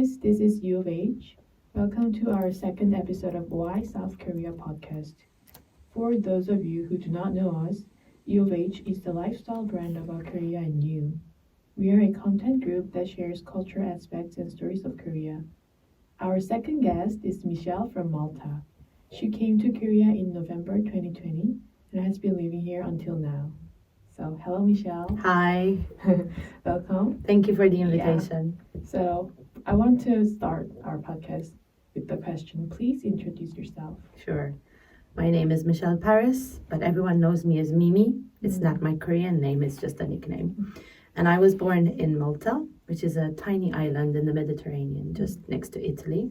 guys, this is U of H. Welcome to our second episode of Why South Korea podcast. For those of you who do not know us, U of H is the lifestyle brand about Korea and you. We are a content group that shares cultural aspects and stories of Korea. Our second guest is Michelle from Malta. She came to Korea in November 2020 and has been living here until now. So, hello, Michelle. Hi, Welcome. thank you for the invitation. So, I want to start our podcast with the question. Please introduce yourself. Sure. My name is Michelle Paris, but everyone knows me as Mimi. It's not my Korean name, it's just a nickname. And I was born in Malta, which is a tiny island in the Mediterranean, just next to Italy.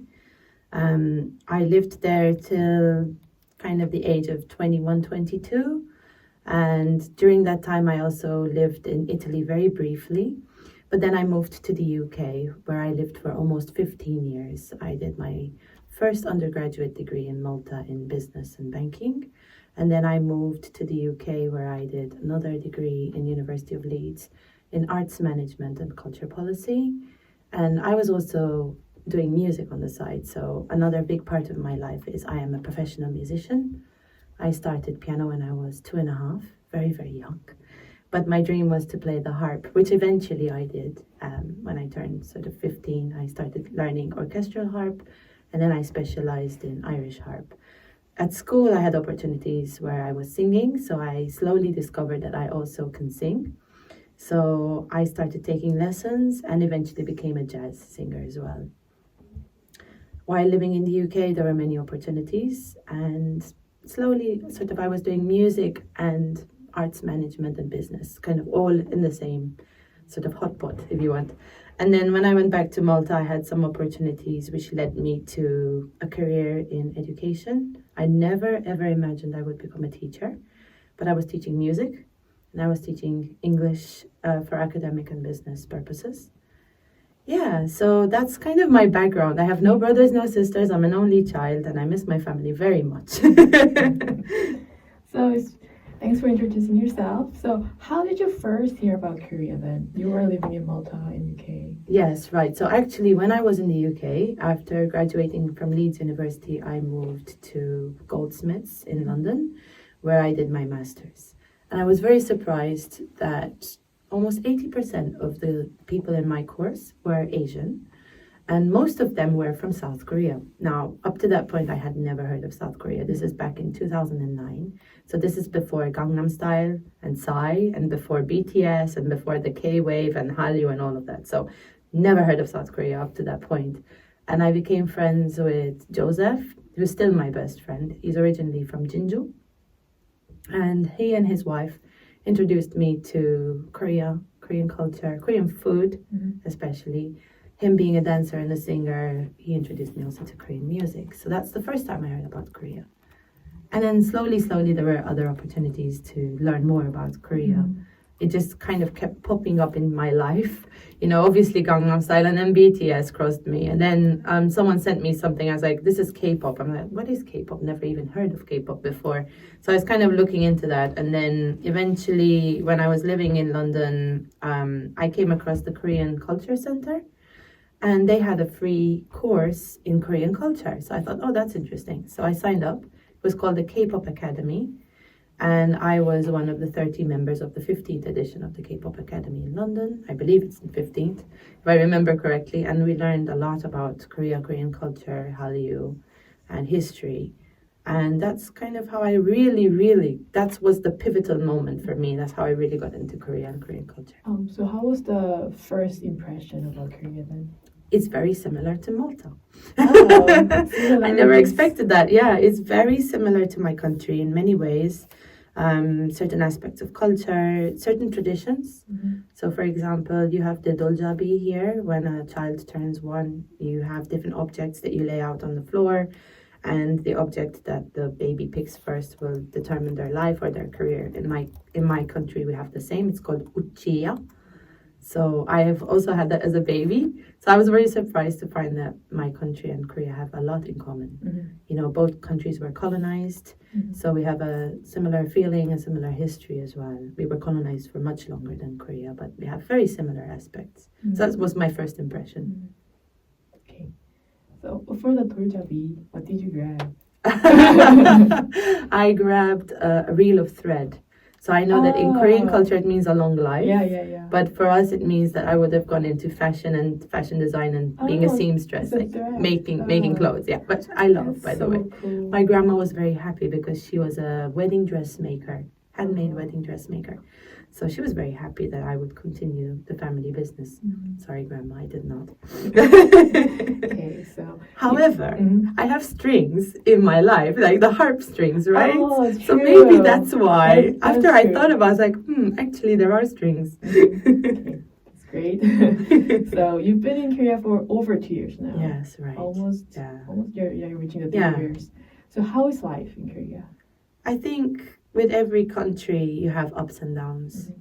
I lived there till kind of the age of 21, 22. And during that time, I also lived in Italy very briefly. But then I moved to the UK, where I lived for almost 15 years. I did my first undergraduate degree in Malta in business and banking. And then I moved to the UK, where I did another degree in University of Leeds in arts management and culture policy. And I was also doing music on the side. So another big part of my life is I am a professional musician. I started piano when I was 2.5, very, very young. But my dream was to play the harp, which eventually I did. When I turned sort of 15, I started learning orchestral harp, and then I specialized in Irish harp. At school, I had opportunities where I was singing, so I slowly discovered that I also can sing. So I started taking lessons and eventually became a jazz singer as well. While living in the UK, there were many opportunities, and slowly I was doing music and arts management and business, kind of all in the same sort of hot pot, if you want. And then when I went back to Malta, I had some opportunities which led me to a career in education. I never ever imagined I would become a teacher, but I was teaching music and I was teaching English for academic and business purposes. Yeah, so that's kind of my background. I have no brothers, no sisters. I'm an only child, and I miss my family very much. So, thanks for introducing yourself. So, how did you first hear about Korea then? You were living in Malta in UK. Yes, right. So actually, when I was in the UK, after graduating from Leeds University, I moved to Goldsmiths in London, where I did my master's. And I was very surprised that almost 80% of the people in my course were Asian, and most of them were from South Korea. Now, up to that point, I had never heard of South Korea. This is back in 2009. So this is before Gangnam Style and Psy, and before BTS, and before the K-Wave and Hallyu and all of that. So never heard of South Korea up to that point. And I became friends with Joseph, who's still my best friend. He's originally from Jinju. And he and his wife introduced me to Korea, Korean culture, Korean food, especially. Him being a dancer and a singer, he introduced me also to Korean music. So that's the first time I heard about Korea. And then slowly, there were other opportunities to learn more about Korea. It just kind of kept popping up in my life. You know, obviously Gangnam Style and then BTS crossed me. And then someone sent me something. I was like, this is K-pop. I'm like, what is K-pop? Never even heard of K-pop before. So I was kind of looking into that. And then eventually, when I was living in London, I came across the Korean Culture Center. And they had a free course in Korean culture. So I thought, oh, that's interesting. So I signed up. It was called the K-pop Academy. And I was one of the 30 members of the 15th edition of the K-pop Academy in London. I believe it's the 15th, if I remember correctly. And we learned a lot about Korea, Korean culture, Hallyu, and history. And that's kind of how I that was the pivotal moment for me. That's how I really got into Korea and Korean culture. So how was the first impression about Korea then? It's very similar to Malta. Oh, I never expected that. Yeah, it's very similar to my country in many ways. Certain aspects of culture, certain traditions. So, for example, you have the doljabi here. When a child turns 1, you have different objects that you lay out on the floor. And the object that the baby picks first will determine their life or their career. In my country, we have the same. It's called uchiya. So I have also had that as a baby. So I was very surprised to find that my country and Korea have a lot in common. You know, both countries were colonized. So we have a similar feeling and similar history as well. We were colonized for much longer than Korea, but we have very similar aspects. So that was my first impression. So for the 돌잡이, what did you grab? I grabbed a reel of thread. So I know that in Korean culture it means a long life. Yeah. But for us it means that I would have gone into fashion and fashion design and being a seamstress, like making clothes. Yeah, but I love, by the way. Cool. My grandma was very happy because she was a wedding dressmaker, handmade wedding dressmaker. So she was very happy that I would continue the family business. Sorry, Grandma, I did not. Okay, so. However, I have strings in my life, like the harp strings, right? Oh, so true. maybe that's why. That's After I true. thought about it, I was like, actually, there are strings. Okay, that's great. So you've been in Korea for over 2 years now. Yes, right. Almost you're reaching the 2 years. So how is life in Korea? I think with every country you have ups and downs.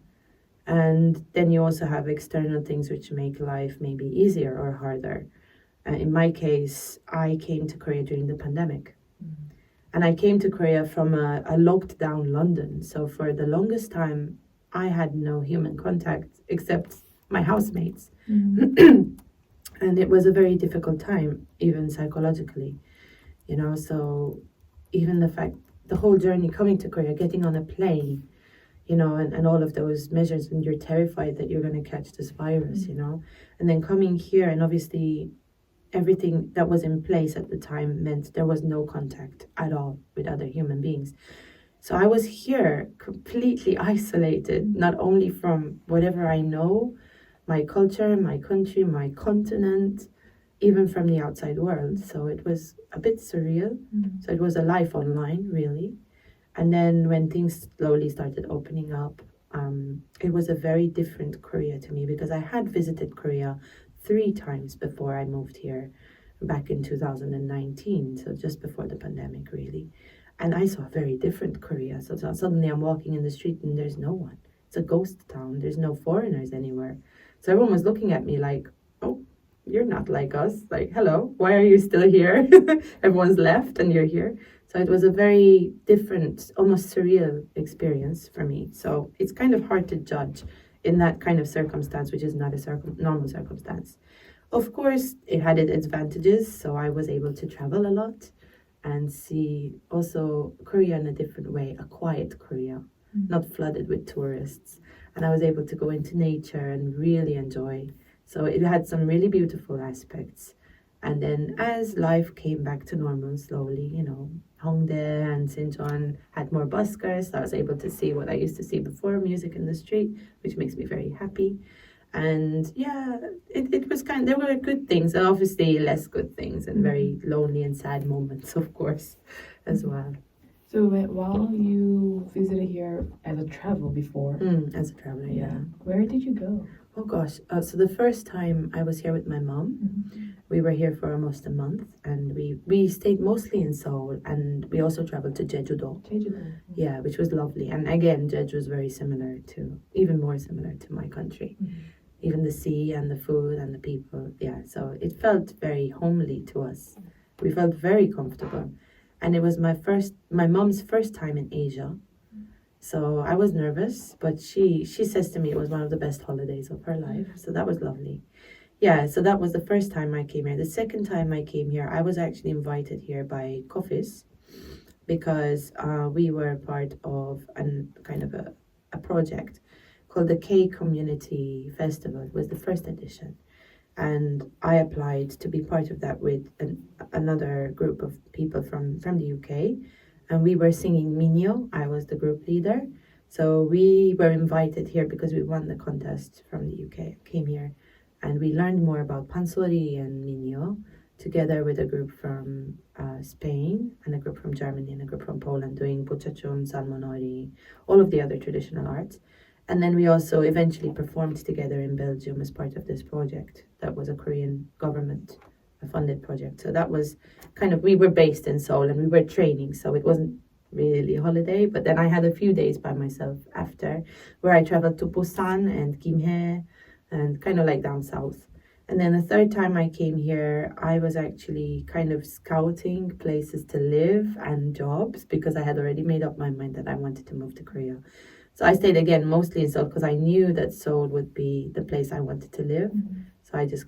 And then you also have external things which make life maybe easier or harder. In my case, I came to Korea during the pandemic. And I came to Korea from a locked down London. So for the longest time, I had no human contact except my housemates. And it was a very difficult time, even psychologically. So even the whole journey coming to Korea, getting on a plane, and all of those measures when you're terrified that you're going to catch this virus, and then coming here, and obviously everything that was in place at the time meant there was no contact at all with other human beings. So I was here completely isolated, not only from whatever I know, my culture, my country, my continent, even from the outside world. So it was a bit surreal. So it was a life online, really. And then when things slowly started opening up, it was a very different Korea to me because I had visited Korea 3 times before I moved here back in 2019, so just before the pandemic, really. And I saw a very different Korea. So suddenly I'm walking in the street and there's no one. It's a ghost town. There's no foreigners anywhere. So everyone was looking at me like, oh, you're not like us. Like, hello, why are you still here? Everyone's left and you're here. So it was a very different, almost surreal experience for me. So it's kind of hard to judge in that kind of circumstance, which is not a normal circumstance. Of course, it had its advantages. So I was able to travel a lot and see also Korea in a different way, a quiet Korea, not flooded with tourists. And I was able to go into nature and really enjoy. So it had some really beautiful aspects. And then as life came back to normal slowly, Hongdae and Sincheon had more buskers. So I was able to see what I used to see before, music in the street, which makes me very happy. And yeah, it was there were good things and obviously less good things and very lonely and sad moments, of course, as well. So while you visited here as a travel before? As a traveler, yeah. Where did you go? Oh gosh, so the first time I was here with my mom, we were here for almost a month and we stayed mostly in Seoul and we also traveled to Jeju-do. Yeah, which was lovely. And again, Jeju was very even more similar to my country. Even the sea and the food and the people. Yeah, so it felt very homely to us. We felt very comfortable. And it was my mom's first time in Asia. So I was nervous, but she says to me it was one of the best holidays of her life. So that was lovely. Yeah, so that was the first time I came here. The second time I came here, I was actually invited here by COFIS because we were part of a project called the K Community Festival. It was the first edition. And I applied to be part of that with another group of people from the UK. And we were singing Minyo. I was the group leader. So we were invited here because we won the contest from the UK. Came here and we learned more about pansori and Minyo together with a group from Spain and a group from Germany and a group from Poland doing buchachum, salmonori, all of the other traditional arts. And then we also eventually performed together in Belgium as part of this project. That was a Korean government funded project. So that was we were based in Seoul and we were training. So it wasn't really a holiday. But then I had a few days by myself after where I traveled to Busan and Gimhae and like down south. And then the third time I came here, I was actually scouting places to live and jobs because I had already made up my mind that I wanted to move to Korea. So I stayed again mostly in Seoul because I knew that Seoul would be the place I wanted to live. So I just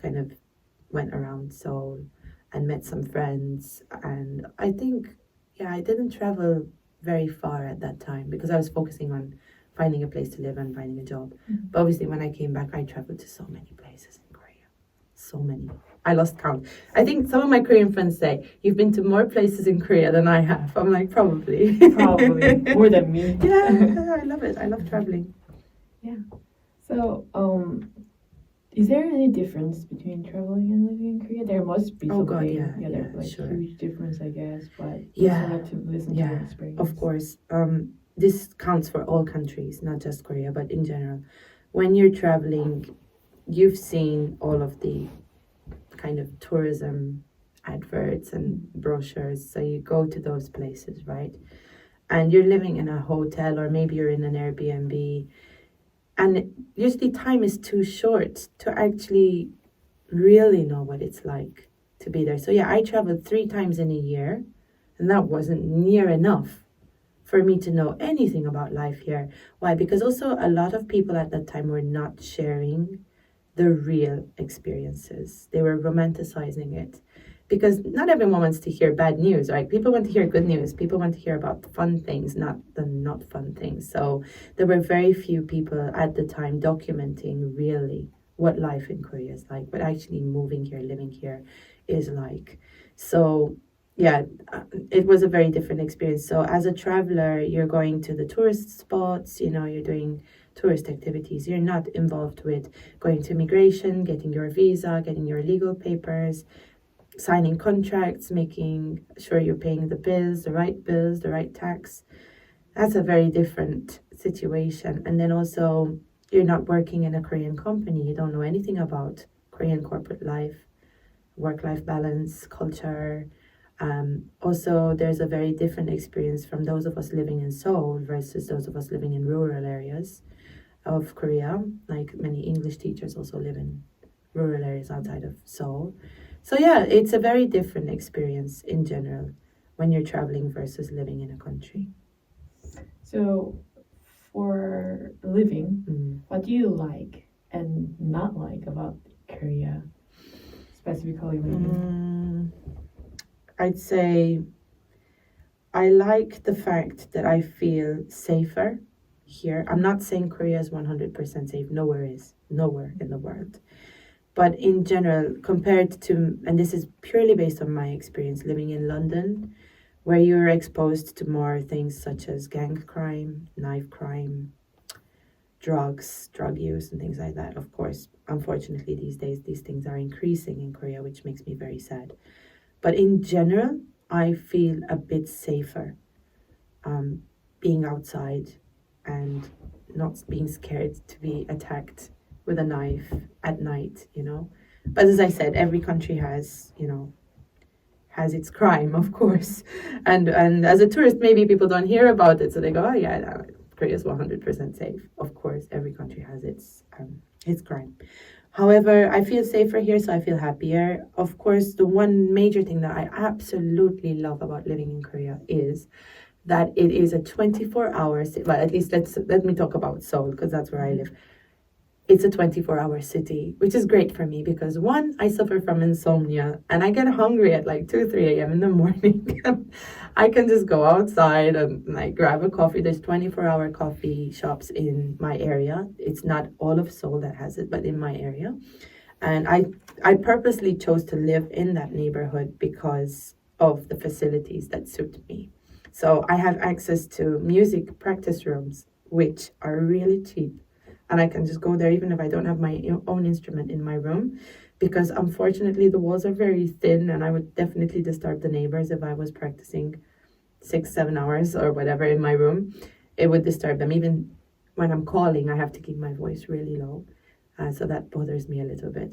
went around Seoul and met some friends. And I think, yeah, I didn't travel very far at that time because I was focusing on finding a place to live and finding a job. But obviously, when I came back, I traveled to so many places in Korea. So many. I lost count. I think some of my Korean friends say, "You've been to more places in Korea than I have." I'm like, probably. Probably more than me. Yeah, I love it. I love traveling. So, is there any difference between traveling and living in Korea? There must be Oh, something. God, yeah, There's like sure. huge difference, I guess. But Yeah, just wanted to listen to your yeah, experience. of course. This counts for all countries, not just Korea, but in general. When you're traveling, you've seen all of the kind of tourism adverts and brochures. So you go to those places, right? And you're living in a hotel or maybe you're in an Airbnb. And usually time is too short to actually really know what it's like to be there. So yeah, I traveled 3 times in a year, and that wasn't near enough for me to know anything about life here. Why? Because also a lot of people at that time were not sharing the real experiences. They were romanticizing it. Because not everyone wants to hear bad news, right? People want to hear good news. People want to hear about fun things, not the not fun things. So there were very few people at the time documenting really what life in Korea is like, what actually moving here, living here is like. So yeah, it was a very different experience. So as a traveler, you're going to the tourist spots, you're doing tourist activities. You're not involved with going to immigration, getting your visa, getting your legal papers, signing contracts, making sure you're paying the bills, the right tax. That's a very different situation. And then also, you're not working in a Korean company. You don't know anything about Korean corporate life, work-life balance, culture. Also, there's a very different experience from those of us living in Seoul versus those of us living in rural areas of Korea. Like many English teachers also live in rural areas outside of Seoul. So yeah, it's a very different experience in general when you're traveling versus living in a country. So, for living, what do you like and not like about Korea, specifically living? I'd say I like the fact that I feel safer here. I'm not saying Korea is 100% safe. Nowhere in the world. But in general, compared to, and this is purely based on my experience living in London, where you're exposed to more things such as gang crime, knife crime, drugs, drug use, and things like that. Of course, unfortunately, these days, these things are increasing in Korea, which makes me very sad. But in general, I feel a bit safer being outside and not being scared to be attacked with a knife at night, But as I said, every country has its crime, of course. And as a tourist, maybe people don't hear about it, so they go, oh yeah, no, Korea is 100% safe. Of course, every country has its crime. However, I feel safer here, so I feel happier. Of course, the one major thing that I absolutely love about living in Korea is that it is a 24-hour, well, at least let me talk about Seoul, because that's where I live. It's a 24-hour city, which is great for me because one, I suffer from insomnia and I get hungry at like 2, 3 a.m. in the morning. I can just go outside and like grab a coffee. There's 24-hour coffee shops in my area. It's not all of Seoul that has it, but in my area. And I purposely chose to live in that neighborhood because of the facilities that suit me. So I have access to music practice rooms, which are really cheap. And I can just go there even if I don't have my own instrument in my room, because unfortunately the walls are very thin and I would definitely disturb the neighbors if I was practicing 6, 7 hours or whatever in my room. It would disturb them. Even when I'm calling, I have to keep my voice really low. So that bothers me a little bit.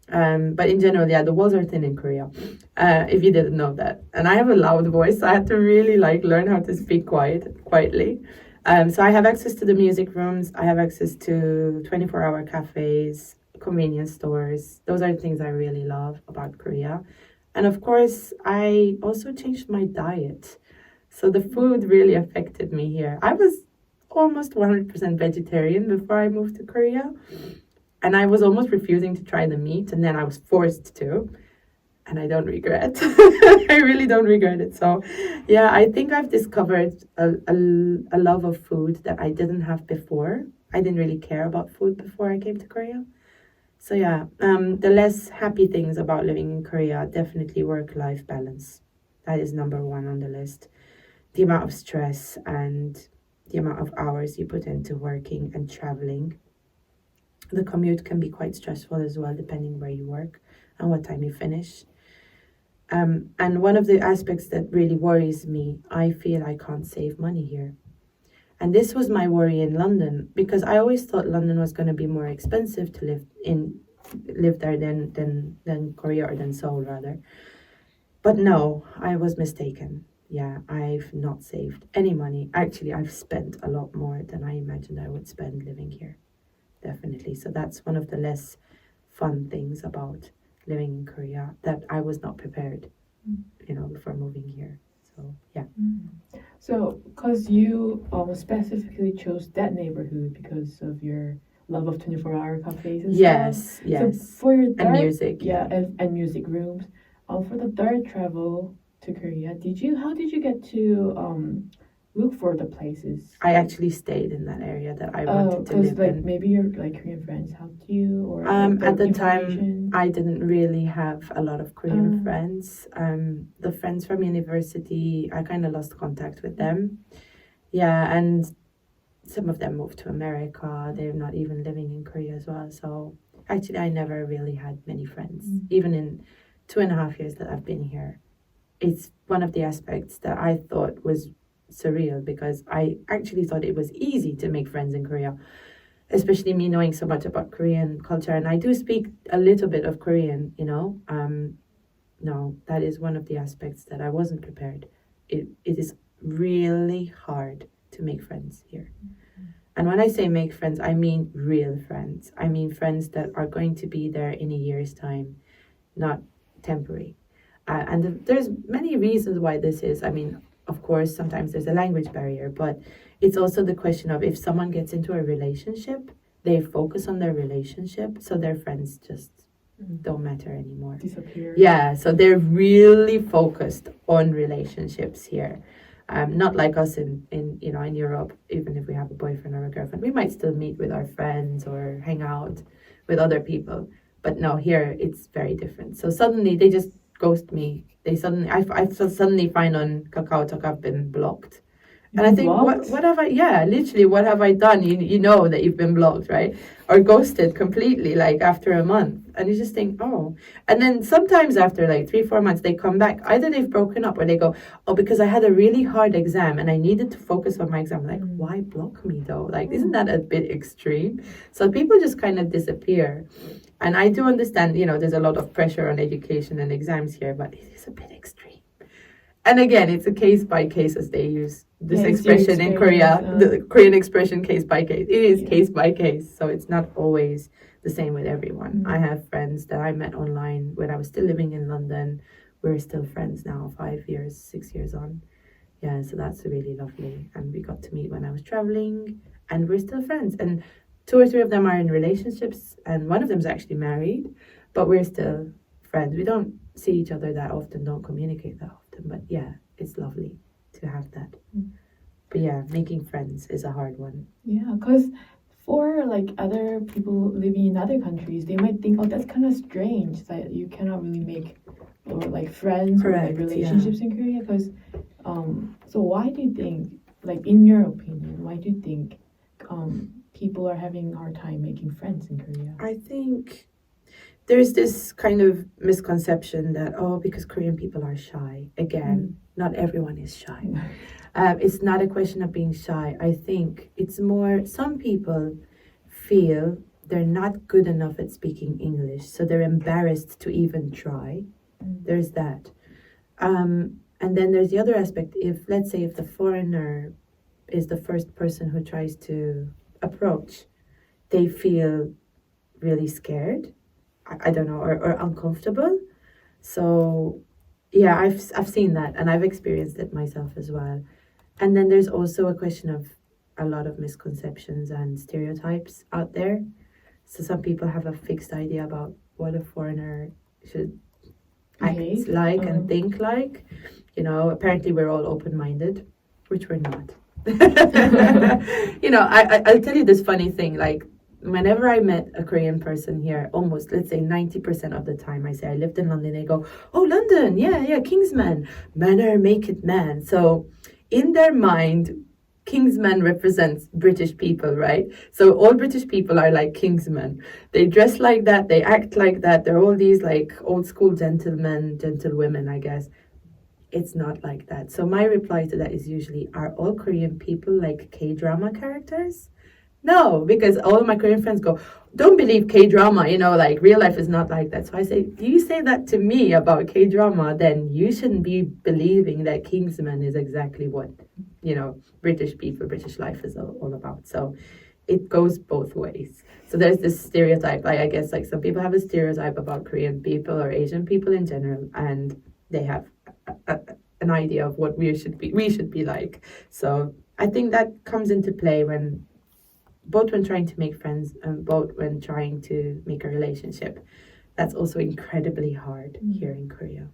But in general, yeah, the walls are thin in Korea, if you didn't know that. And I have a loud voice, so I had to really learn how to speak quietly. So I have access to the music rooms. I have access to 24-hour cafes, convenience stores. Those are the things I really love about Korea. And of course, I also changed my diet. So the food really affected me here. I was almost 100% vegetarian before I moved to Korea. And I was almost refusing to try the meat. And then I was forced to. and I don't regret. I really don't regret it. So, yeah, I think I've discovered a love of food that I didn't have before. I didn't really care about food before I came to Korea. So, yeah, the less happy things about living in Korea, definitely work-life balance. That is number one on the list. The amount of stress and the amount of hours you put into working and traveling. The commute can be quite stressful as well, depending where you work and what time you finish. And one of the aspects that really worries me, I feel I can't save money here. And this was my worry in London because I always thought London was going to be more expensive to live there than Korea or than Seoul rather. But no, I was mistaken. Yeah, I've not saved any money. Actually, I've spent a lot more than I imagined I would spend living here. Definitely. So that's one of the less fun things about living in Korea that I was not prepared, before moving here. So yeah. So, because you specifically chose that neighborhood because of your love of 24-hour cafes and Yes, stuff. yes. So for your And third, music. yeah, and music rooms. For the third travel to Korea, how did you get to look for the places? I actually stayed in that area that I wanted to live like in. maybe your like Korean friends helped you, or At the time, information? I didn't really have a lot of Korean friends. The friends from university, I kind of lost contact with them. Yeah, and some of them moved to America. They're not even living in Korea as well. So actually, I never really had many friends, even in 2.5 years that I've been here. It's one of the aspects that I thought was surreal because I actually thought it was easy to make friends in Korea, especially me knowing so much about Korean culture. And I do speak a little bit of Korean, No, that is one of the aspects that I wasn't prepared. It is really hard to make friends here. And when I say make friends, I mean real friends. I mean friends that are going to be there in a year's time, not temporary. And there's many reasons why this is. I mean, of course, sometimes there's a language barrier, but it's also the question of if someone gets into a relationship, they focus on their relationship, so their friends just don't matter anymore. Disappear. Yeah, so they're really focused on relationships here. Not like us in Europe. Even if we have a boyfriend or a girlfriend, we might still meet with our friends or hang out with other people. But no, here it's very different. So suddenly they just ghost me. I suddenly find on KakaoTalk I've been blocked. And I think, what have I, yeah, literally, what have I done? You know that you've been blocked, right? Or ghosted completely, like after a month. And you just think, oh. And then sometimes after like 3-4 months, they come back. Either they've broken up or they go, oh, because I had a really hard exam and I needed to focus on my exam. Like, why block me though? Like, isn't that a bit extreme? So people just kind of disappear. And I do understand, there's a lot of pressure on education and exams here, but it is a bit extreme. And again, it's a case by case, as they use this expression in Korea, the Korean expression case by case. It is case by case, so it's not always the same with everyone. I have friends that I met online when I was still living in London. We're still friends now, 5 years, 6 years on. Yeah, so that's really lovely. And we got to meet when I was traveling, and we're still friends. And 2 or 3 of them are in relationships, and one of them is actually married, but we're still friends. We don't see each other that often, don't communicate that often, but yeah, it's lovely to have that. But yeah, making friends is a hard one. Yeah, because for like other people living in other countries, they might think, oh, that's kind of strange that you cannot really make or like friends or like relationships in Korea. Because so why do you think, like in your opinion, why do you think people are having a hard time making friends in Korea? I think there's this kind of misconception that, because Korean people are shy. Again, not everyone is shy. It's not a question of being shy. I think it's more, some people feel they're not good enough at speaking English, so they're embarrassed to even try. There's that. And then there's the other aspect. Let's say if the foreigner is the first person who tries to approach, they feel really scared. I don't know, or uncomfortable. So yeah, I've seen that, and I've experienced it myself as well. And then there's also a question of a lot of misconceptions and stereotypes out there. So some people have a fixed idea about what a foreigner should behave like and think like. You know, apparently we're all open-minded, which we're not. You know, I'll tell you this funny thing. Like, whenever I met a Korean person here, almost, let's say 90% of the time, I say I lived in London, they go, oh, London, yeah, Kingsman, manner make it man. So in their mind, Kingsman represents British people, right? So all British people are like Kingsmen. They dress like that, they act like that. They're all these like old school gentlemen, gentlewomen, I guess. It's not like that. So my reply to that is usually, are all Korean people like K-drama characters? No, because all of my Korean friends go, don't believe K-drama, you know, like real life is not like that. So I say, do you say that to me about K-drama, then you shouldn't be believing that Kingsman is exactly what, you know, British people, British life is all about. So it goes both ways. So there's this stereotype, like I guess like some people have a stereotype about Korean people or Asian people in general, and they have an idea of what we should be like. So I think that comes into play when trying to make friends and both when trying to make a relationship. That's also incredibly hard here in Korea.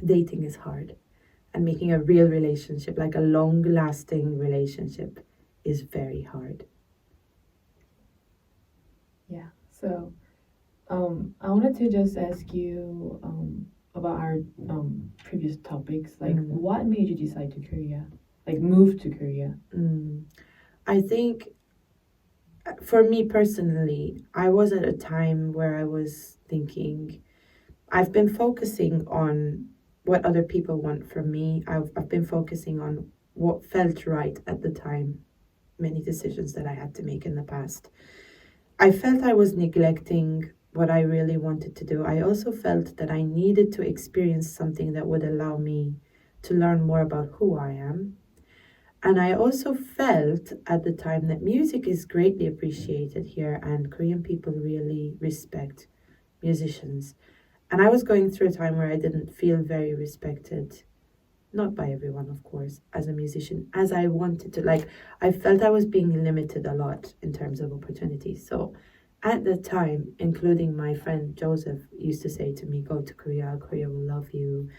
Dating is hard, and making a real relationship, like a long-lasting relationship, is very hard. Yeah. So, I wanted to just ask you about our previous topics. Like, what made you decide to Korea? Like, move to Korea? I think for me personally, I was at a time where I was thinking, I've been focusing on what other people want from me. I've been focusing on what felt right at the time, many decisions that I had to make in the past. I felt I was neglecting what I really wanted to do. I also felt that I needed to experience something that would allow me to learn more about who I am. And I also felt at the time that music is greatly appreciated here and Korean people really respect musicians. And I was going through a time where I didn't feel very respected, not by everyone, of course, as a musician, as I wanted to. Like, I felt I was being limited a lot in terms of opportunities. So at the time, including my friend Joseph used to say to me, go to Korea, Korea will love you.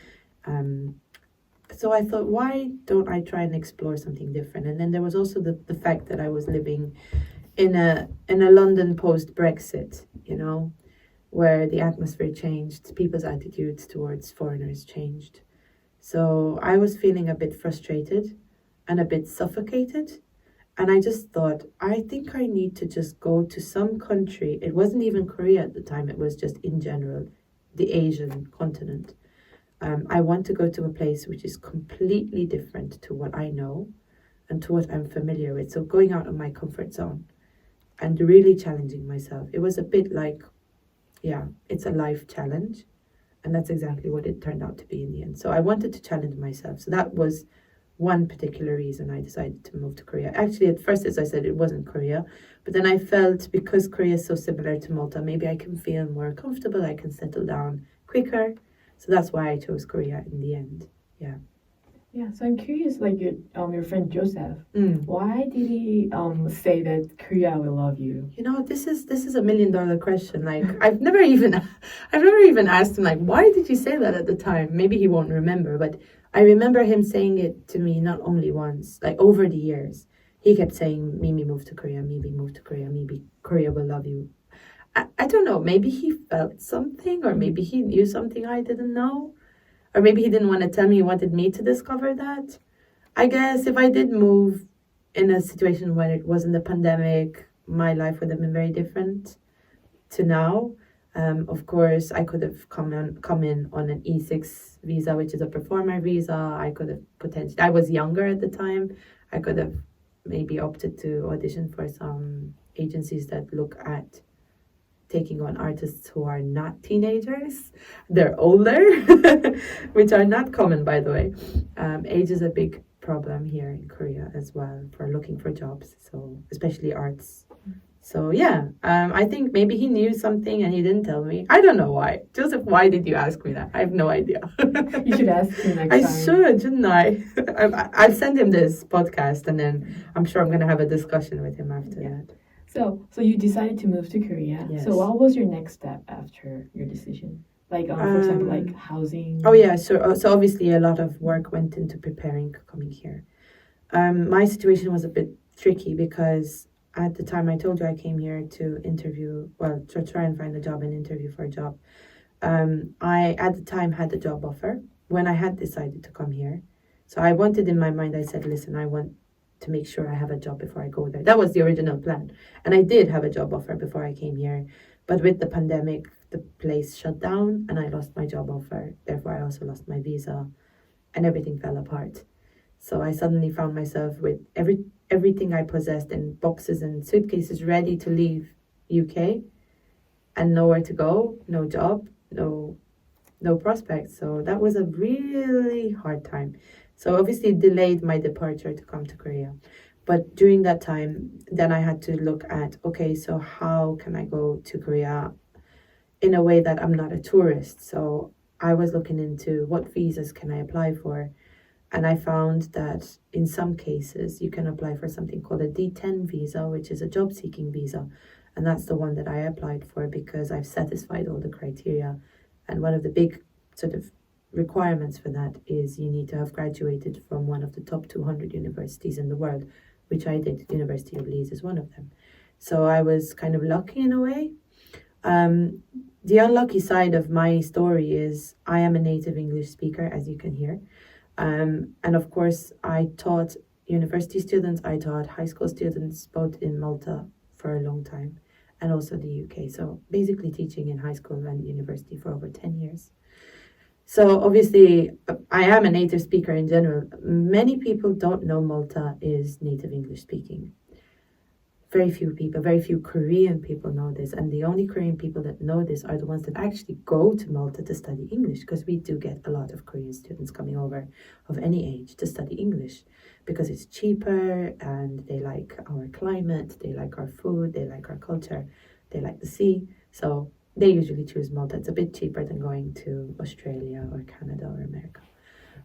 So I thought, why don't I try and explore something different? And then there was also the fact that I was living in a London post-Brexit, you know, where the atmosphere changed, people's attitudes towards foreigners changed. So I was feeling a bit frustrated and a bit suffocated. And I just thought, I think I need to just go to some country. It wasn't even Korea at the time, it was just in general, the Asian continent. I want to go to a place which is completely different to what I know and to what I'm familiar with. So going out of my comfort zone and really challenging myself. It was a bit like, yeah, it's a life challenge. And that's exactly what it turned out to be in the end. So I wanted to challenge myself. So that was one particular reason I decided to move to Korea. Actually, at first, as I said, it wasn't Korea. But then I felt because Korea is so similar to Malta, maybe I can feel more comfortable. I can settle down quicker. So that's why I chose Korea in the end. Yeah. Yeah, so I'm curious, like your friend Joseph, why did he say that Korea will love you? You know, this is $1 million question. Like I've never even asked him like, why did you say that at the time? Maybe he won't remember, but I remember him saying it to me not only once, like over the years. He kept saying, Mimi, move to Korea, Mimi, move to Korea, maybe Korea will love you. I don't know, maybe he felt something, or maybe he knew something I didn't know. Or maybe he didn't want to tell me, he wanted me to discover that. I guess if I did move in a situation when it wasn't the pandemic, my life would have been very different to now. Of course, I could have come in on an E6 visa, which is a performer visa. I could have potentially, I was younger at the time. I could have maybe opted to audition for some agencies that look at taking on artists who are not teenagers. They're older, which are not common, by the way. Age is a big problem here in Korea as well for looking for jobs, so especially arts. So yeah, I think maybe he knew something and he didn't tell me. I don't know why. Joseph, why did you ask me that? I have no idea. You should ask him next I time. I should, shouldn't I? I'll send him this podcast and then I'm sure I'm going to have a discussion with him after that. So you decided to move to Korea. Yes. So what was your next step after your decision? Like, for example, like housing. Oh yeah, so obviously a lot of work went into preparing coming here. My situation was a bit tricky because at the time I told you I came here to interview, well, to try and find a job and interview for a job. I at the time had the job offer when I had decided to come here. So I wanted in my mind, I said, listen, I want to make sure I have a job before I go there. That was the original plan. And I did have a job offer before I came here. But with the pandemic, the place shut down and I lost my job offer. Therefore, I also lost my visa and everything fell apart. So I suddenly found myself with everything I possessed in boxes and suitcases ready to leave UK and nowhere to go, no job, no prospects. So that was a really hard time. So obviously it delayed my departure to come to Korea. But during that time, then I had to look at, okay, so how can I go to Korea in a way that I'm not a tourist? So I was looking into what visas can I apply for. And I found that in some cases, you can apply for something called a D10 visa, which is a job seeking visa. And that's the one that I applied for because I've satisfied all the criteria. And one of the big sort of requirements for that is you need to have graduated from one of the top 200 universities in the world, which I did. University of Leeds is one of them. So I was kind of lucky in a way. The unlucky side of my story is I am a native English speaker, as you can hear. And of course, I taught university students, I taught high school students, both in Malta for a long time, and also the UK. So basically teaching in high school and university for over 10 years. So obviously, I am a native speaker in general. Many people don't know Malta is native English speaking. Very few people, very few Korean people know this. And the only Korean people that know this are the ones that actually go to Malta to study English, because we do get a lot of Korean students coming over of any age to study English because it's cheaper and they like our climate, they like our food, they like our culture, they like the sea. So they usually choose Malta. It's a bit cheaper than going to Australia or Canada or America.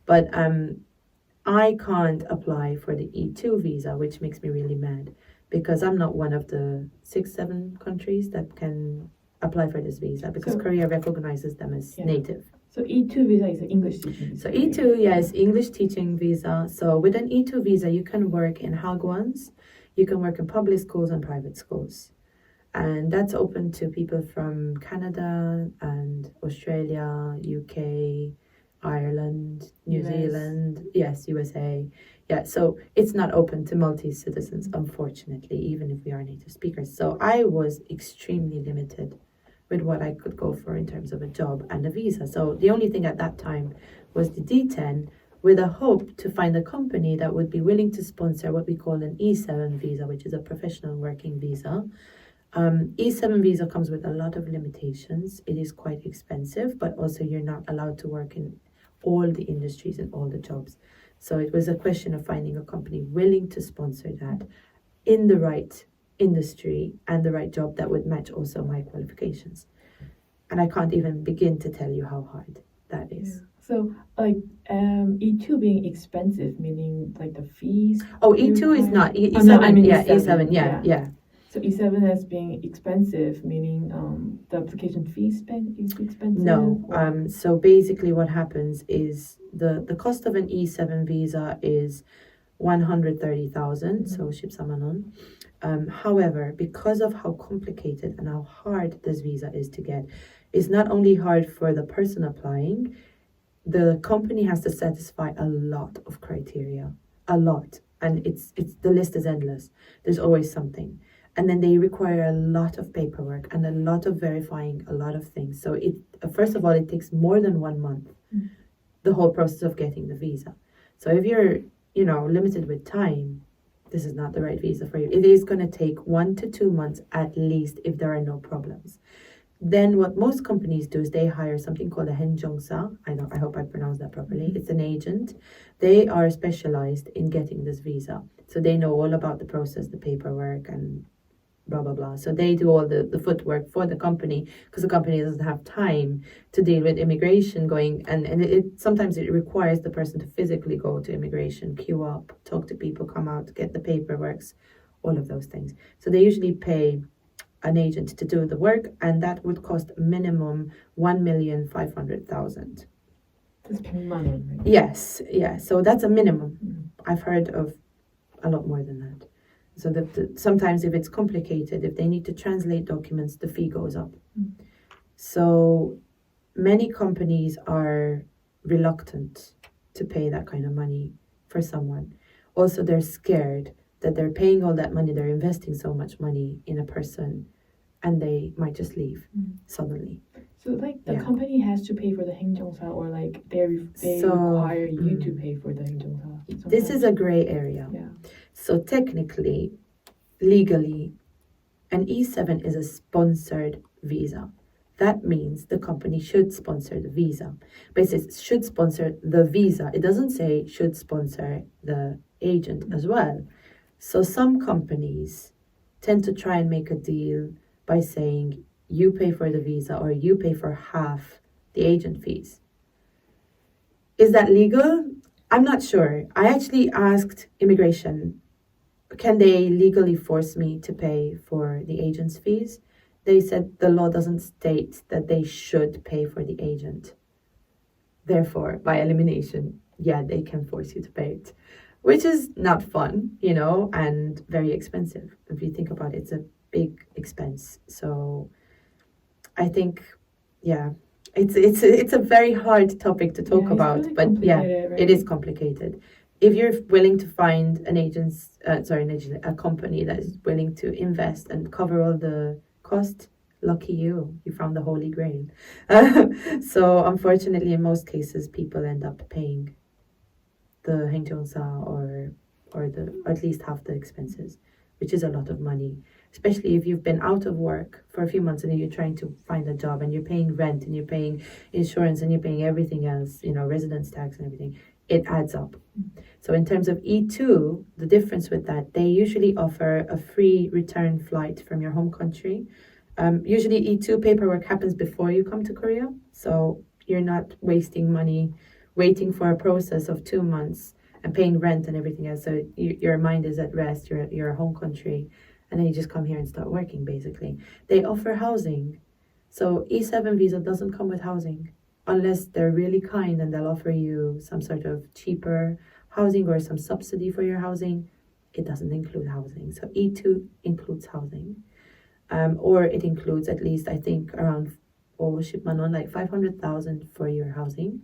But I can't apply for the E2 visa, which makes me really mad, because I'm not one of the 6-7 countries that can apply for this visa because Korea recognizes them as native. So E2 visa is an English teaching visa. So E2, yes, English teaching visa. So with an E2 visa, you can work in hagwons, you can work in public schools and private schools. And that's open to people from Canada and Australia, UK, Ireland, New Zealand, yes, USA. Yeah, so it's not open to Maltese citizens, unfortunately, even if we are native speakers. So I was extremely limited with what I could go for in terms of a job and a visa. So the only thing at that time was the D10, with a hope to find a company that would be willing to sponsor what we call an E7 visa, which is a professional working visa. E7 visa comes with a lot of limitations. It is quite expensive, but also you're not allowed to work in all the industries and all the jobs. So it was a question of finding a company willing to sponsor that in the right industry and the right job that would match also my qualifications. And I can't even begin to tell you how hard that is. Yeah. So like E2 being expensive, meaning like the fees. Oh, E2 is not E7. No, I mean yeah, E7. Yeah. So E7 as being expensive, meaning the application fee is expensive? No. So basically what happens is the cost of an E7 visa is 130,000, so shipsamanon. However, because of how complicated and how hard this visa is to get, it's not only hard for the person applying, the company has to satisfy a lot of criteria, a lot. And it's the list is endless. There's always something. And then they require a lot of paperwork and a lot of verifying a lot of things. So it first of all, it takes more than 1 month, the whole process of getting the visa. So if you're, limited with time, this is not the right visa for you. It is going to take 1 to 2 months at least if there are no problems. Then what most companies do is they hire something called a henjongsa. I hope I pronounced that properly. It's an agent. They are specialized in getting this visa. So they know all about the process, the paperwork, and blah, blah, blah. So they do all the footwork for the company because the company doesn't have time to deal with immigration going. And it sometimes it requires the person to physically go to immigration, queue up, talk to people, come out, get the paperwork, all of those things. So they usually pay an agent to do the work, and that would cost minimum 1,500,000. That's money, right? Yes, yeah. So that's a minimum. Mm. I've heard of a lot more than that. So sometimes if it's complicated, if they need to translate documents, the fee goes up. Mm. So many companies are reluctant to pay that kind of money for someone. Also, they're scared that they're paying all that money, they're investing so much money in a person, and they might just leave suddenly. So like the Yeah. company has to pay for the 행정사, or like they So, require you to pay for the 행정사. This is a gray area. Yeah. So technically, legally, an E7 is a sponsored visa. That means the company should sponsor the visa. But it says should sponsor the visa. It doesn't say should sponsor the agent as well. So some companies tend to try and make a deal by saying you pay for the visa or you pay for half the agent fees. Is that legal? I'm not sure. I actually asked immigration, can they legally force me to pay for the agent's fees? They said the law doesn't state that they should pay for the agent. Therefore, by elimination, yeah, they can force you to pay it, which is not fun, and very expensive. If you think about it, it's a big expense. So I think, yeah, it's a very hard topic to talk about, really, but yeah, right? It is complicated. If you're willing to find a company that is willing to invest and cover all the cost, lucky you found the holy grail. So unfortunately, in most cases, people end up paying the 행정사 or at least half the expenses, which is a lot of money, especially if you've been out of work for a few months and you're trying to find a job and you're paying rent and you're paying insurance and you're paying everything else, residence tax and everything. It adds up. So in terms of E2, the difference with that, they usually offer a free return flight from your home country. Usually E2 paperwork happens before you come to Korea, so you're not wasting money waiting for a process of 2 months and paying rent and everything else. So your mind is at rest, you're at your home country, and then you just come here and start working, basically. They offer housing. So E7 visa doesn't come with housing, unless they're really kind and they'll offer you some sort of cheaper housing or some subsidy for your housing. It doesn't include housing. So E2 includes housing. Or it includes at least, I think, around like 500,000 for your housing.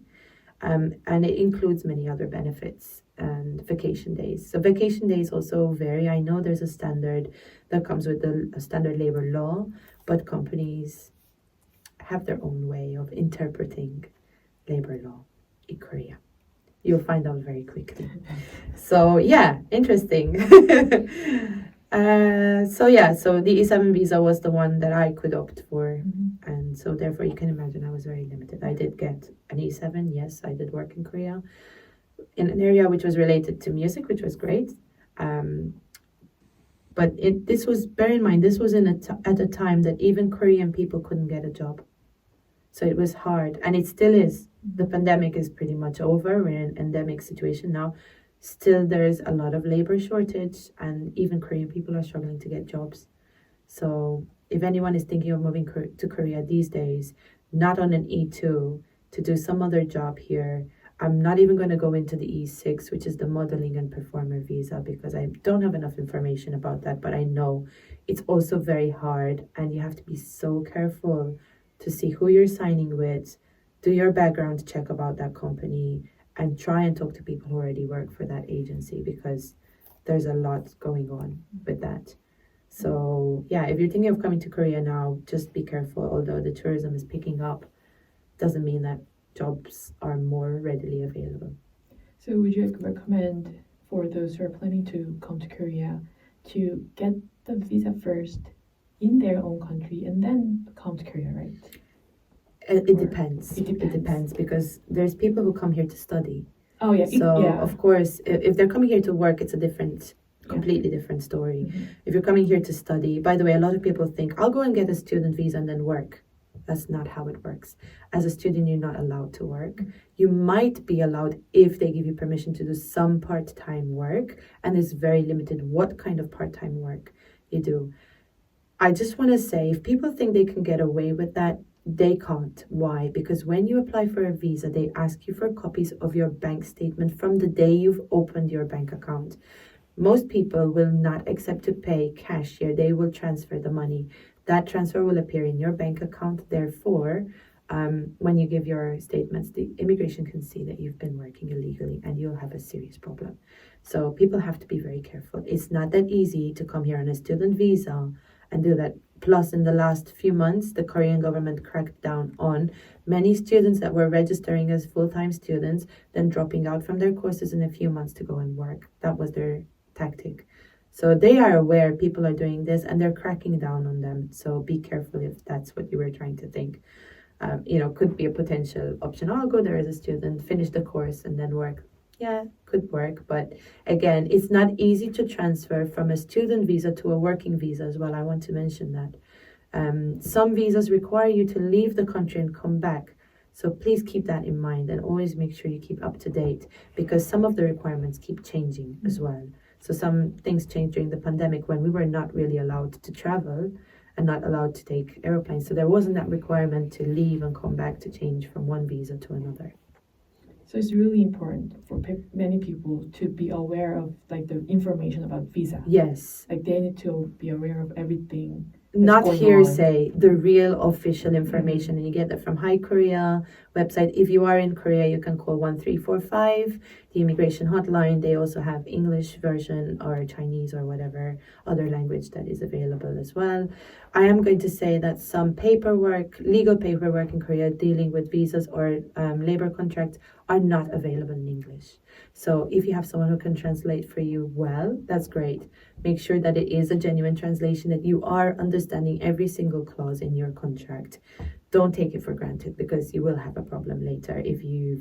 And it includes many other benefits and vacation days. So vacation days also vary. I know there's a standard that comes with the standard labor law, but companies have their own way of interpreting labor law in Korea. You'll find out very quickly. So yeah, interesting. So the E7 visa was the one that I could opt for. And so therefore you can imagine I was very limited. I did get an E7, yes, I did work in Korea in an area which was related to music, which was great. But bear in mind, this was at a time that even Korean people couldn't get a job. So it was hard, and it still is. The pandemic is pretty much over. We're in an endemic situation now. Still, there's a lot of labor shortage, and even Korean people are struggling to get jobs. So if anyone is thinking of moving to Korea these days, not on an E2, to do some other job here, I'm not even going to go into the E6, which is the modeling and performer visa, because I don't have enough information about that, but I know it's also very hard, and you have to be so careful to see who you're signing with, do your background check about that company, and try and talk to people who already work for that agency, because there's a lot going on with that. So yeah, if you're thinking of coming to Korea now, just be careful. Although the tourism is picking up, doesn't mean that jobs are more readily available. So would you recommend for those who are planning to come to Korea to get the visa first in their own country and then come to Korea, right? It depends. It depends, because there's people who come here to study. Oh yeah. So of course, if they're coming here to work, it's a completely different story. Mm-hmm. If you're coming here to study, by the way, a lot of people think I'll go and get a student visa and then work. That's not how it works. As a student, you're not allowed to work. Mm-hmm. You might be allowed if they give you permission to do some part-time work, and it's very limited what kind of part-time work you do. I just want to say, if people think they can get away with that, they can't. Why? Because when you apply for a visa, they ask you for copies of your bank statement from the day you've opened your bank account. Most people will not accept to pay cash here. They will transfer the money. That transfer will appear in your bank account. Therefore, when you give your statements, the immigration can see that you've been working illegally and you'll have a serious problem. So people have to be very careful. It's not that easy to come here on a student visa and do that. Plus, in the last few months, the Korean government cracked down on many students that were registering as full-time students, then dropping out from their courses in a few months to go and work. That was their tactic. So they are aware people are doing this and they're cracking down on them. So be careful if that's what you were trying to think. Could be a potential option. Oh, I'll go there as a student, finish the course, and then work. Yeah, could work. But again, it's not easy to transfer from a student visa to a working visa as well. I want to mention that. Some visas require you to leave the country and come back. So please keep that in mind and always make sure you keep up to date because some of the requirements keep changing as well. So some things changed during the pandemic when we were not really allowed to travel and not allowed to take airplanes. So there wasn't that requirement to leave and come back to change from one visa to another. So it's really important for many people to be aware of like the information about visa. Yes. Like they need to be aware of everything. Not going hearsay, the real official information, and you get that from Hi Korea website. If you are in Korea, you can call 1345, the immigration hotline. They also have English version or Chinese or whatever other language that is available as well. I am going to say that some legal paperwork in Korea dealing with visas or labor contracts are not available in English. So if you have someone who can translate for you well, that's great. Make sure that it is a genuine translation, that you are understanding every single clause in your contract. Don't take it for granted because you will have a problem later. If you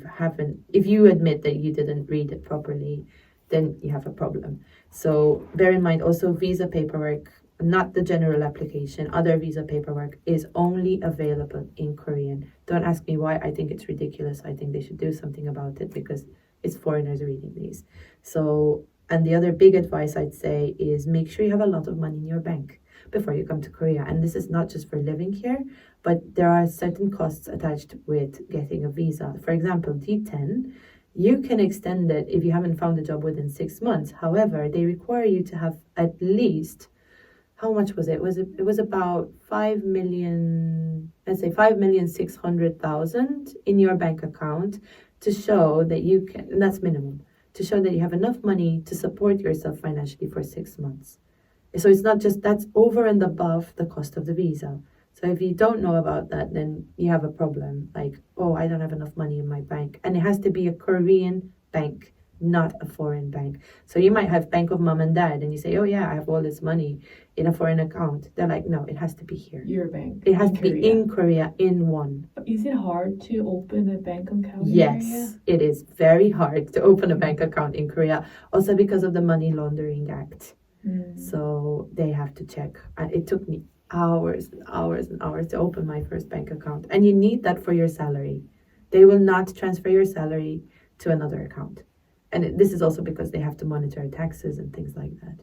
admit that you didn't read it properly, then you have a problem. So bear in mind also visa paperwork, not the general application, other visa paperwork is only available in Korean. Don't ask me why. I think it's ridiculous. I think they should do something about it because it's foreigners reading these. So, and the other big advice I'd say is make sure you have a lot of money in your bank before you come to Korea. And this is not just for living here, but there are certain costs attached with getting a visa. For example, D10, you can extend it if you haven't found a job within 6 months. However, they require you to have at least, how much was it? It was about 5 million, let's say 5,600,000 in your bank account to show that you can, and that's minimum, to show that you have enough money to support yourself financially for 6 months. So it's not just, that's over and above the cost of the visa. So if you don't know about that, then you have a problem. Like, oh, I don't have enough money in my bank. And it has to be a Korean bank, not a foreign bank. So you might have Bank of Mom and Dad and you say, oh yeah, I have all this money in a foreign account. They're like, no, it has to be here. Your bank. It has to be in Korea, in one. Is it hard to open a bank account in Yes, Korea? it is very hard to open a bank account in Korea. Also because of the Money Laundering Act. So they have to check. It took me hours and hours and hours to open my first bank account. And you need that for your salary. They will not transfer your salary to another account. And this is also because they have to monitor taxes and things like that.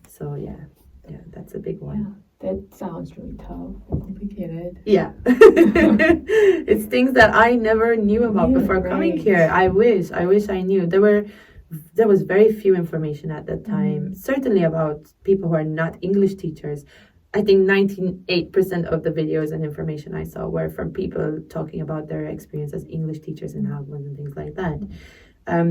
So yeah, that's a big one. Yeah, that sounds really tough and complicated. Yeah. It's things that I never knew about before coming here. I wish I knew. There was very few information at that time, certainly about people who are not English teachers. I think 98% of the videos and information I saw were from people talking about their experience as English teachers in Hagwon and things like that.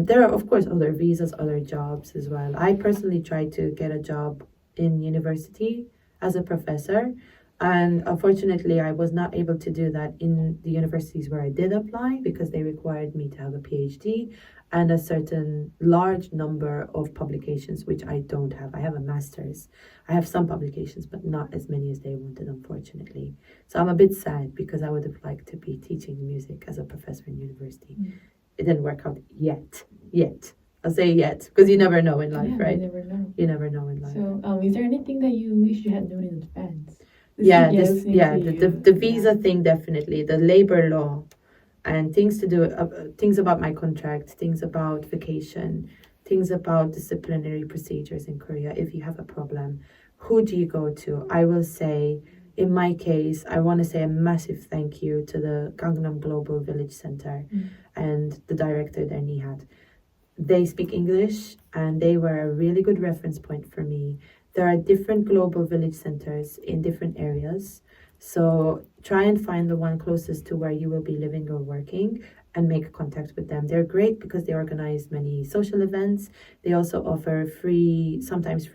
There are, of course, other visas, other jobs as well. I personally tried to get a job in university as a professor. And unfortunately, I was not able to do that in the universities where I did apply because they required me to have a PhD and a certain large number of publications, which I don't have. I have a master's. I have some publications, but not as many as they wanted, unfortunately. So I'm a bit sad because I would have liked to be teaching music as a professor in university. It didn't work out yet. I'll say yet, because you never know in life, right? You never know in life. So, is there anything that you wish you had known in advance? The visa thing, definitely. The labor law and things about my contract, things about vacation, things about disciplinary procedures in Korea. If you have a problem, who do you go to? I will say, in my case, I want to say a massive thank you to the Gangnam Global Village Center and the director there, Nihat. They speak English and they were a really good reference point for me. There are different global village centers in different areas. So try and find the one closest to where you will be living or working and make contact with them. They're great because they organize many social events. They also offer free, sometimes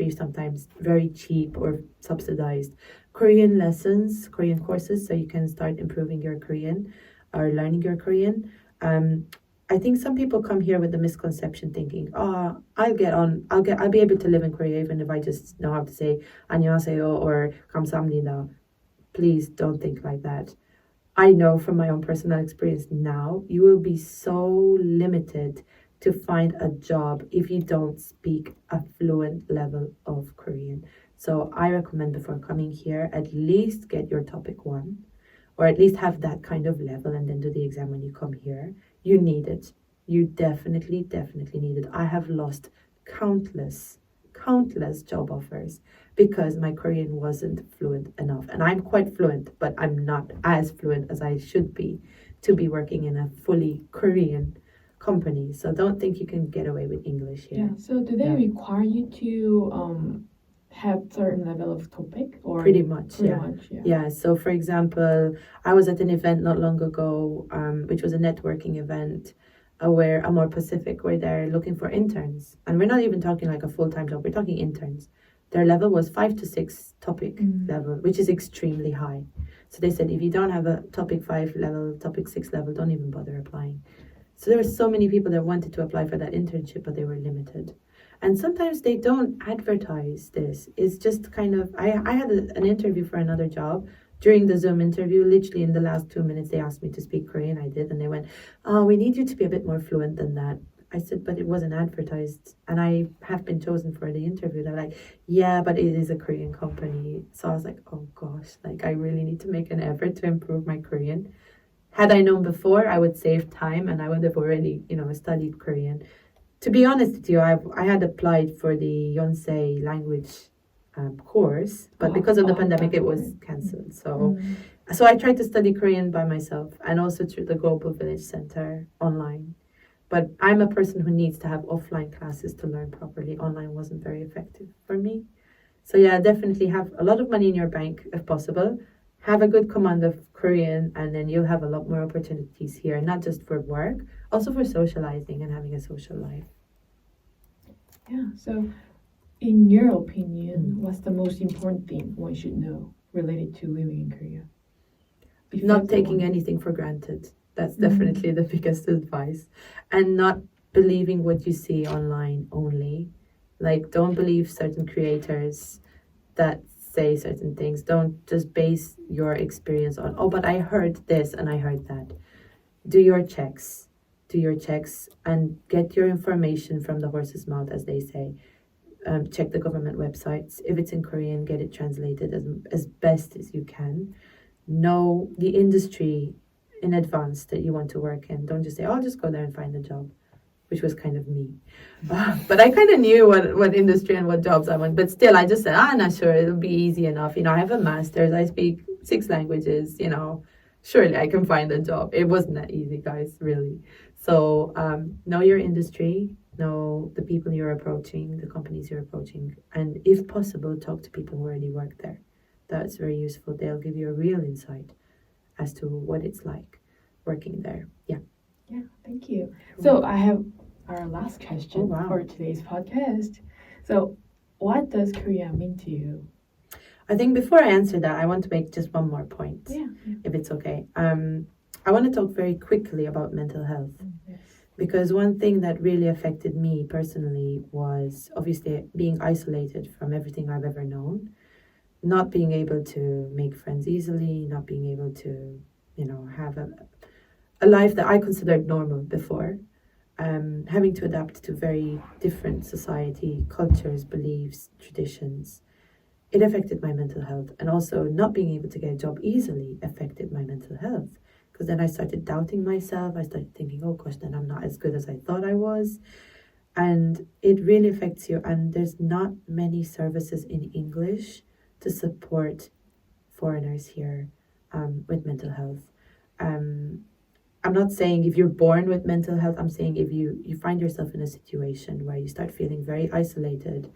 very cheap or subsidized Korean lessons, Korean courses, so you can start improving your Korean or learning your Korean. I think some people come here with the misconception thinking, oh, I'll be able to live in Korea even if I just know how to say 안녕하세요 or 감사합니다. Please don't think like that. I know from my own personal experience now, you will be so limited to find a job if you don't speak a fluent level of Korean. So I recommend before coming here, at least get your topic 1, or at least have that kind of level and then do the exam when you come here. You need it. You definitely need it. I have lost countless job offers because my Korean wasn't fluent enough. And I'm quite fluent, but I'm not as fluent as I should be to be working in a fully Korean company. So don't think you can get away with English here. Yeah. So do they require you to have certain level of topic or Pretty much, yeah. Yeah, so for example, I was at an event not long ago, which was a networking event where Amor Pacific, where they're looking for interns. And we're not even talking like a full-time job, we're talking interns. Their level was 5 to 6 topic level, which is extremely high. So they said, if you don't have a topic 5 level, topic 6 level, don't even bother applying. So there were so many people that wanted to apply for that internship, but they were limited. And sometimes they don't advertise this. It's just kind of, I had an interview for another job. During the Zoom interview, literally in the last 2 minutes, they asked me to speak Korean. I did. And they went, oh, we need you to be a bit more fluent than that. I said, but it wasn't advertised. And I have been chosen for the interview. They're like, yeah, but it is a Korean company. So I was like, oh gosh, like I really need to make an effort to improve my Korean. Had I known before, I would save time and I would have already, studied Korean. To be honest with you, I had applied for the Yonsei language course, but because of the pandemic, it was cancelled. So I tried to study Korean by myself and also through the Global Village Center online. But I'm a person who needs to have offline classes to learn properly. Online wasn't very effective for me. So yeah, definitely have a lot of money in your bank if possible. Have a good command of Korean, and then you'll have a lot more opportunities here, not just for work, also for socializing and having a social life. Yeah, so in your opinion, what's the most important thing one should know related to living in Korea? Not taking anything for granted. That's definitely the biggest advice. And not believing what you see online only. Like, don't believe certain creators that say certain things. Don't just base your experience on, oh, but I heard this and I heard that. Do your checks and get your information from the horse's mouth, as they say. Check the government websites. If it's in Korean, get it translated as best as you can. Know the industry in advance that you want to work in. Don't just say, oh, I'll just go there and find a job, which was kind of me. But I kind of knew what industry and what jobs I want. But still, I just said, not sure, it'll be easy enough. I have a master's, I speak 6 languages, surely I can find a job. It wasn't that easy, guys, really. So know your industry, know the people you're approaching, the companies you're approaching, and if possible, talk to people who already work there. That's very useful. They'll give you a real insight as to what it's like working there. Yeah. Yeah, thank you. So I have our last question for today's podcast. So what does Korea mean to you? I think before I answer that, I want to make just one more point, if it's okay. I want to talk very quickly about mental health. Yes. Because one thing that really affected me personally was obviously being isolated from everything I've ever known, not being able to make friends easily, not being able to, have a life that I considered normal before, having to adapt to very different society, cultures, beliefs, traditions. It affected my mental health, and also not being able to get a job easily affected my mental health. Because then I started doubting myself. I started thinking, oh gosh, then I'm not as good as I thought I was. And it really affects you. And there's not many services in English to support foreigners here with mental health. I'm not saying if you're born with mental health, I'm saying if you find yourself in a situation where you start feeling very isolated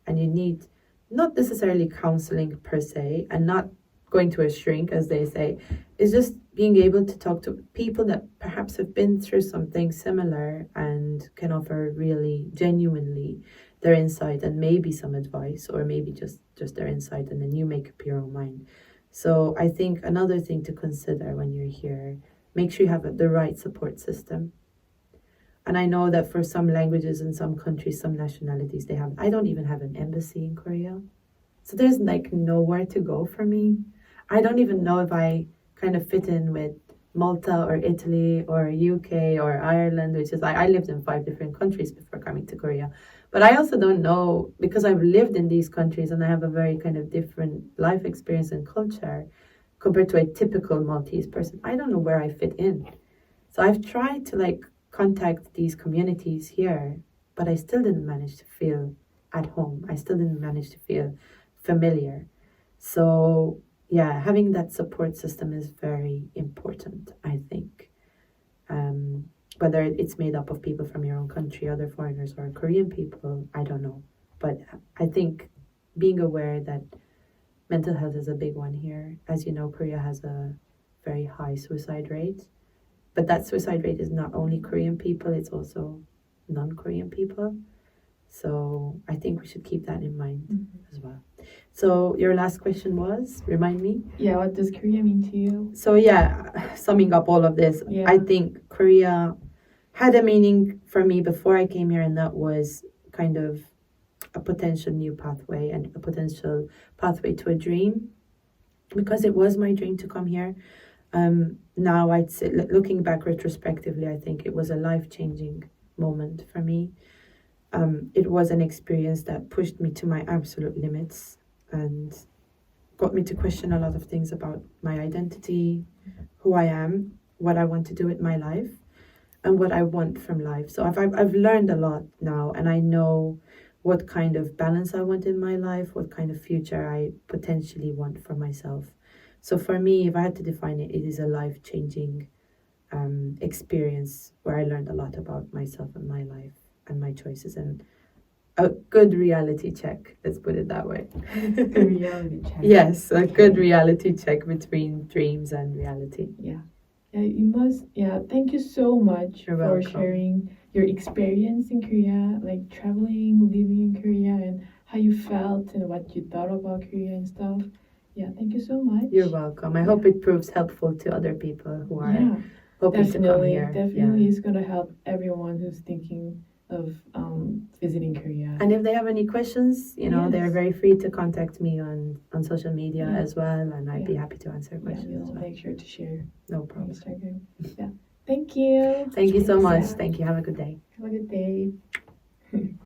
and you need not necessarily counseling per se and not going to a shrink, as they say, is just being able to talk to people that perhaps have been through something similar and can offer really genuinely their insight and maybe some advice or maybe just their insight, and then you make up your own mind. So I think another thing to consider when you're here, make sure you have the right support system. And I know that for some languages in some countries, some nationalities, I don't even have an embassy in Korea. So there's like nowhere to go for me. I don't even know if I kind of fit in with Malta or Italy or UK or Ireland, which is I lived in 5 different countries before coming to Korea. But I also don't know, because I've lived in these countries and I have a very kind of different life experience and culture compared to a typical Maltese person. I don't know where I fit in. So I've tried to like contact these communities here, but I still didn't manage to feel at home. I still didn't manage to feel familiar. So yeah, having that support system is very important, I think. Whether it's made up of people from your own country, other foreigners, or Korean people, I don't know. But I think being aware that mental health is a big one here. As you know, Korea has a very high suicide rate. But that suicide rate is not only Korean people, it's also non-Korean people. So I think we should keep that in mind as well. So your last question was, remind me? Yeah, what does Korea mean to you? So yeah, summing up all of this, I think Korea had a meaning for me before I came here, and that was kind of a potential new pathway and a potential pathway to a dream, because it was my dream to come here. Now I'd say, looking back retrospectively, I think it was a life-changing moment for me. It was an experience that pushed me to my absolute limits and got me to question a lot of things about my identity, who I am, what I want to do with my life, and what I want from life. So I've learned a lot now, and I know what kind of balance I want in my life, what kind of future I potentially want for myself. So for me, if I had to define it, it is a life-changing experience where I learned a lot about myself and my life and my choices, and a good reality check, let's put it that way. A reality check. Yes, a good reality check between dreams and reality. Yeah, you must. Yeah, thank you so much You're for welcome. sharing your experience in Korea, like traveling, living in Korea, and how you felt and what you thought about Korea and stuff. Yeah, thank you so much. You're welcome. I hope it proves helpful to other people who are hoping to come here. Definitely, it's gonna help everyone who's thinking of visiting Korea. And if they have any questions, they're very free to contact me on social media as well, and I'd be happy to answer questions as We'll well. make sure to share No on problem. Instagram. Yeah. Thank you. Thank you so much. Thanks, Thank you. Have a good day. Have a good day.